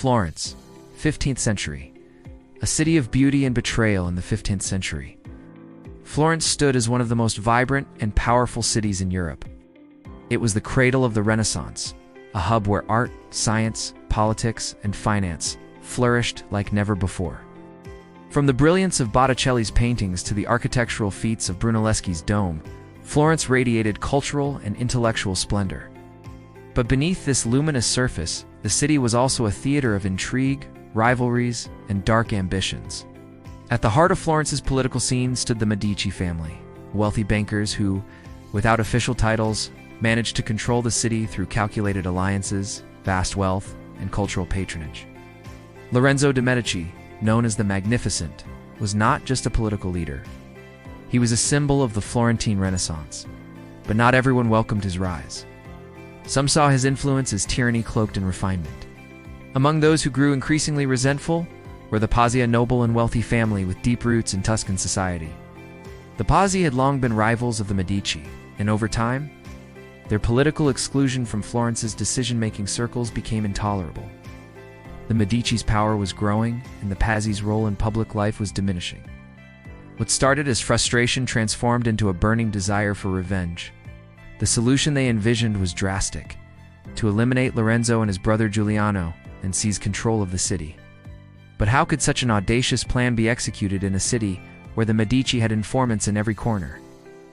Florence, 15th century. A city of beauty and betrayal in the 15th century. Florence stood as one of the most vibrant and powerful cities in Europe. It was the cradle of the Renaissance, a hub where art, science, politics, and finance flourished like never before. From the brilliance of Botticelli's paintings to the architectural feats of Brunelleschi's dome, Florence radiated cultural and intellectual splendor. But beneath this luminous surface, the city was also a theater of intrigue, rivalries, and dark ambitions. At the heart of Florence's political scene stood the Medici family, wealthy bankers who, without official titles, managed to control the city through calculated alliances, vast wealth, and cultural patronage. Lorenzo de' Medici, known as the Magnificent, was not just a political leader. He was a symbol of the Florentine Renaissance, but not everyone welcomed his rise. Some saw his influence as tyranny cloaked in refinement. Among those who grew increasingly resentful were the Pazzi, a noble and wealthy family with deep roots in Tuscan society. The Pazzi had long been rivals of the Medici, and over time, their political exclusion from Florence's decision-making circles became intolerable. The Medici's power was growing, and the Pazzi's role in public life was diminishing. What started as frustration transformed into a burning desire for revenge. The solution they envisioned was drastic: to eliminate Lorenzo and his brother Giuliano and seize control of the city. But how could such an audacious plan be executed in a city where the Medici had informants in every corner?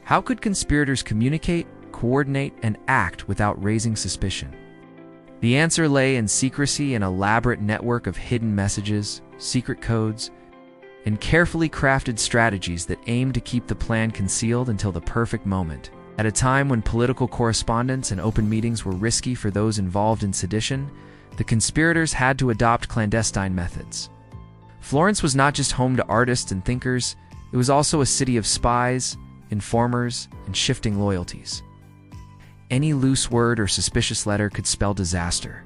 How could conspirators communicate, coordinate, and act without raising suspicion? The answer lay in secrecy, an elaborate network of hidden messages, secret codes, and carefully crafted strategies that aimed to keep the plan concealed until the perfect moment. At a time when political correspondence and open meetings were risky for those involved in sedition, the conspirators had to adopt clandestine methods. Florence was not just home to artists and thinkers, it was also a city of spies, informers, and shifting loyalties. Any loose word or suspicious letter could spell disaster.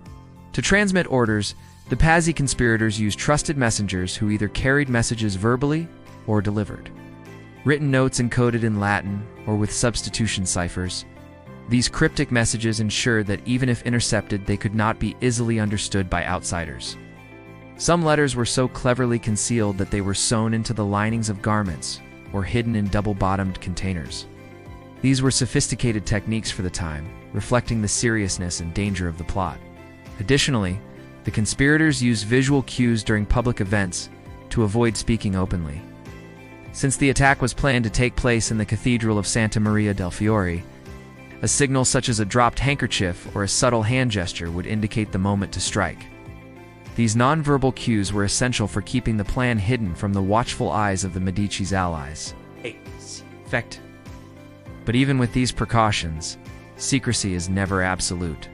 To transmit orders, the Pazzi conspirators used trusted messengers who either carried messages verbally or delivered written notes encoded in Latin or with substitution ciphers. These cryptic messages ensured that even if intercepted, they could not be easily understood by outsiders. Some letters were so cleverly concealed that they were sewn into the linings of garments or hidden in double-bottomed containers. These were sophisticated techniques for the time, reflecting the seriousness and danger of the plot. Additionally, the conspirators used visual cues during public events to avoid speaking openly. Since the attack was planned to take place in the Cathedral of Santa Maria del Fiore, a signal such as a dropped handkerchief or a subtle hand gesture would indicate the moment to strike. These nonverbal cues were essential for keeping the plan hidden from the watchful eyes of the Medici's allies. Effect. But even with these precautions, secrecy is never absolute.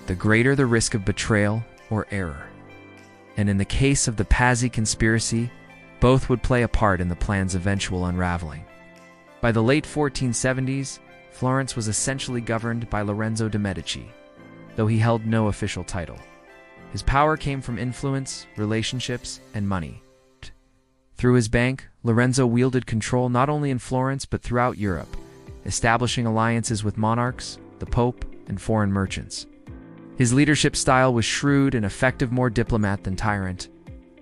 The greater the risk of betrayal or error. And in the case of the Pazzi conspiracy, both would play a part in the plan's eventual unraveling. By the late 1470s, Florence was essentially governed by Lorenzo de' Medici, though he held no official title. His power came from influence, relationships, and money. Through his bank, Lorenzo wielded control not only in Florence but throughout Europe, establishing alliances with monarchs, the Pope, and foreign merchants. His leadership style was shrewd and effective, more diplomat than tyrant,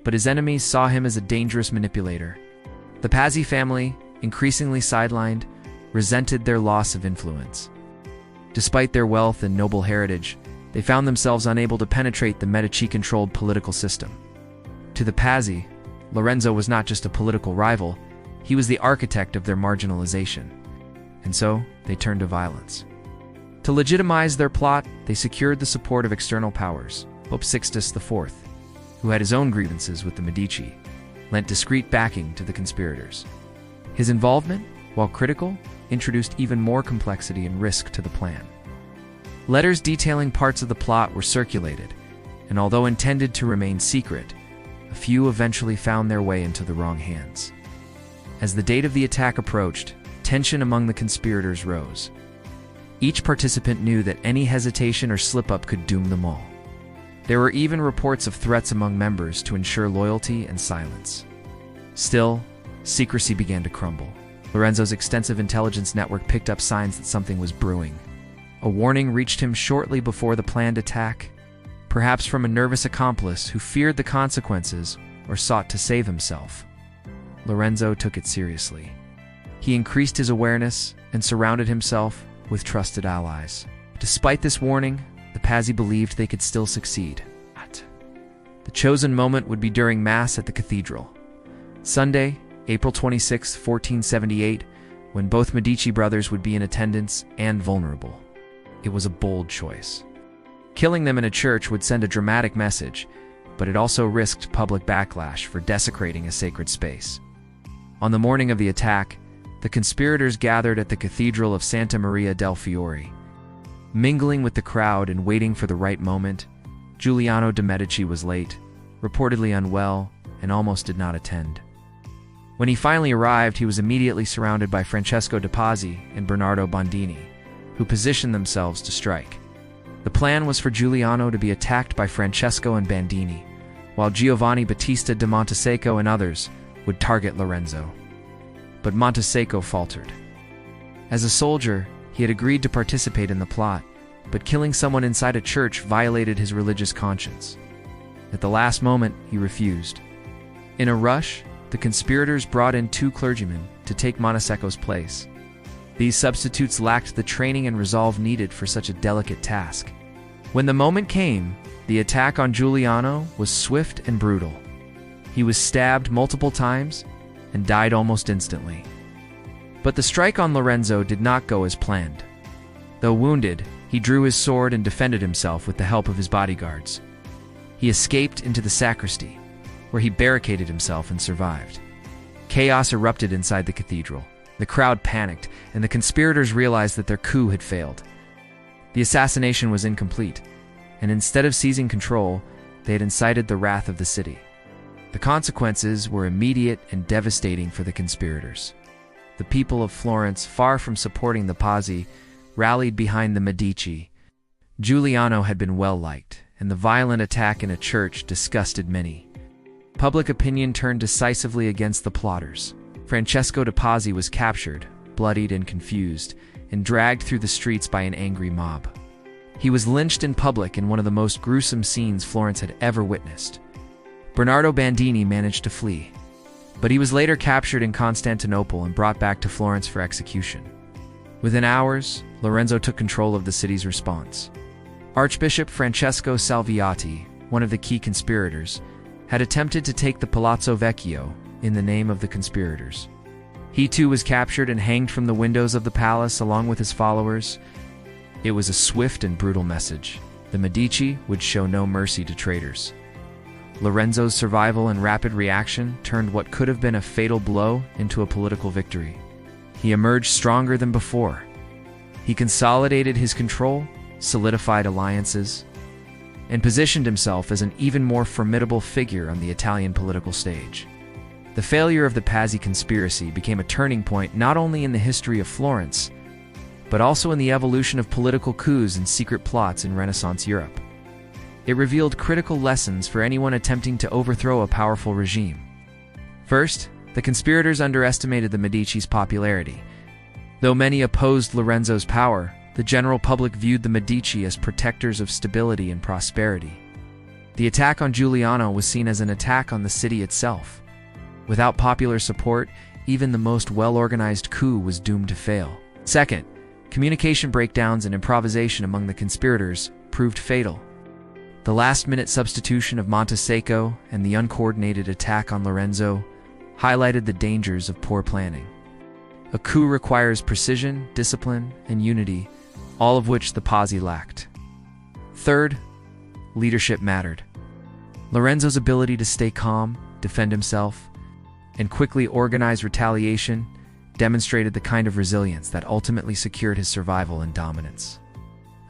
but his enemies saw him as a dangerous manipulator. The Pazzi family, increasingly sidelined, resented their loss of influence. Despite their wealth and noble heritage, they found themselves unable to penetrate the Medici-controlled political system. To the Pazzi, Lorenzo was not just a political rival, he was the architect of their marginalization. And so, they turned to violence. To legitimize their plot, they secured the support of external powers. Pope Sixtus IV, who had his own grievances with the Medici, lent discreet backing to the conspirators. His involvement, while critical, introduced even more complexity and risk to the plan. Letters detailing parts of the plot were circulated, and although intended to remain secret, a few eventually found their way into the wrong hands. As the date of the attack approached, tension among the conspirators rose. Each participant knew that any hesitation or slip-up could doom them all. There were even reports of threats among members to ensure loyalty and silence. Still, secrecy began to crumble. Lorenzo's extensive intelligence network picked up signs that something was brewing. A warning reached him shortly before the planned attack. perhaps from a nervous accomplice who feared the consequences or sought to save himself. Lorenzo took it seriously. He increased his awareness and surrounded himself with trusted allies. Despite this warning, the Pazzi believed they could still succeed. The chosen moment would be during Mass at the cathedral. Sunday, April 26, 1478, when both Medici brothers would be in attendance and vulnerable. It was a bold choice. Killing them in a church would send a dramatic message, but it also risked public backlash for desecrating a sacred space. On the morning of the attack, the conspirators gathered at the Cathedral of Santa Maria del Fiore. Mingling with the crowd and waiting for the right moment, Giuliano de' Medici was late, reportedly unwell, and almost did not attend. When he finally arrived, he was immediately surrounded by Francesco de' Pazzi and Bernardo Bandini, who positioned themselves to strike. The plan was for Giuliano to be attacked by Francesco and Bandini, while Giovanni Battista de Montesecco and others would target Lorenzo. But Montesecco faltered. As a soldier, he had agreed to participate in the plot, but killing someone inside a church violated his religious conscience. At the last moment, he refused. In a rush, the conspirators brought in 2 clergymen to take Montesecco's place. These substitutes lacked the training and resolve needed for such a delicate task. When the moment came, the attack on Giuliano was swift and brutal. He was stabbed multiple times and died almost instantly. But the strike on Lorenzo did not go as planned. Though wounded, he drew his sword and defended himself with the help of his bodyguards. He escaped into the sacristy, where he barricaded himself and survived. Chaos erupted inside the cathedral. The crowd panicked, and the conspirators realized that their coup had failed. The assassination was incomplete, and instead of seizing control, they had incited the wrath of the city. The consequences were immediate and devastating for the conspirators. The people of Florence, far from supporting the Pazzi, rallied behind the Medici. Giuliano had been well-liked, and the violent attack in a church disgusted many. Public opinion turned decisively against the plotters. Francesco de' Pazzi was captured, bloodied and confused, and dragged through the streets by an angry mob. He was lynched in public in one of the most gruesome scenes Florence had ever witnessed. Bernardo Bandini managed to flee, but he was later captured in Constantinople and brought back to Florence for execution. Within hours, Lorenzo took control of the city's response. Archbishop Francesco Salviati, one of the key conspirators, had attempted to take the Palazzo Vecchio in the name of the conspirators. He too was captured and hanged from the windows of the palace along with his followers. It was a swift and brutal message. The Medici would show no mercy to traitors. Lorenzo's survival and rapid reaction turned what could have been a fatal blow into a political victory. He emerged stronger than before. He consolidated his control, solidified alliances, and positioned himself as an even more formidable figure on the Italian political stage. The failure of the Pazzi conspiracy became a turning point not only in the history of Florence, but also in the evolution of political coups and secret plots in Renaissance Europe. It revealed critical lessons for anyone attempting to overthrow a powerful regime. First, the conspirators underestimated the Medici's popularity. Though many opposed Lorenzo's power, the general public viewed the Medici as protectors of stability and prosperity. The attack on Giuliano was seen as an attack on the city itself. Without popular support, even the most well-organized coup was doomed to fail. Second, communication breakdowns and improvisation among the conspirators proved fatal. The last-minute substitution of Montesecco and the uncoordinated attack on Lorenzo highlighted the dangers of poor planning. A coup requires precision, discipline, and unity, all of which the Pazzi lacked. Third, leadership mattered. Lorenzo's ability to stay calm, defend himself, and quickly organize retaliation demonstrated the kind of resilience that ultimately secured his survival and dominance.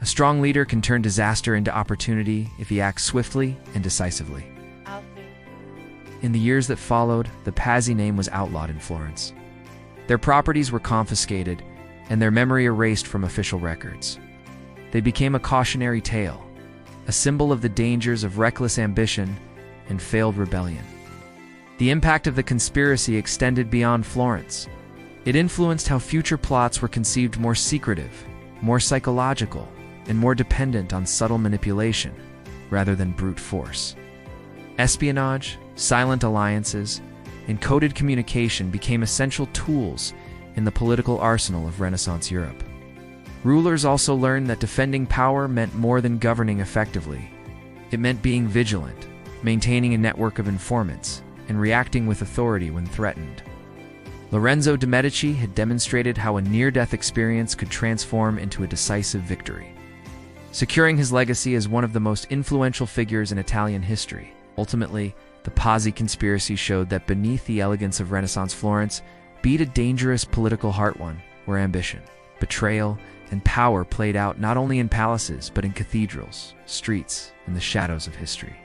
A strong leader can turn disaster into opportunity if he acts swiftly and decisively. In the years that followed, the Pazzi name was outlawed in Florence. Their properties were confiscated, and their memory erased from official records. They became a cautionary tale, a symbol of the dangers of reckless ambition and failed rebellion. The impact of the conspiracy extended beyond Florence. It influenced how future plots were conceived, more secretive, more psychological, and more dependent on subtle manipulation. rather than brute force. Espionage, silent alliances, and coded communication became essential tools in the political arsenal of Renaissance Europe. Rulers also learned that defending power meant more than governing effectively. It meant being vigilant, maintaining a network of informants, and reacting with authority when threatened. Lorenzo de' Medici had demonstrated how a near-death experience could transform into a decisive victory. Securing his legacy as one of the most influential figures in Italian history, ultimately, the Pazzi Conspiracy showed that beneath the elegance of Renaissance Florence beat a dangerous political heart one, where ambition, betrayal, and power played out not only in palaces but in cathedrals, streets, and the shadows of history.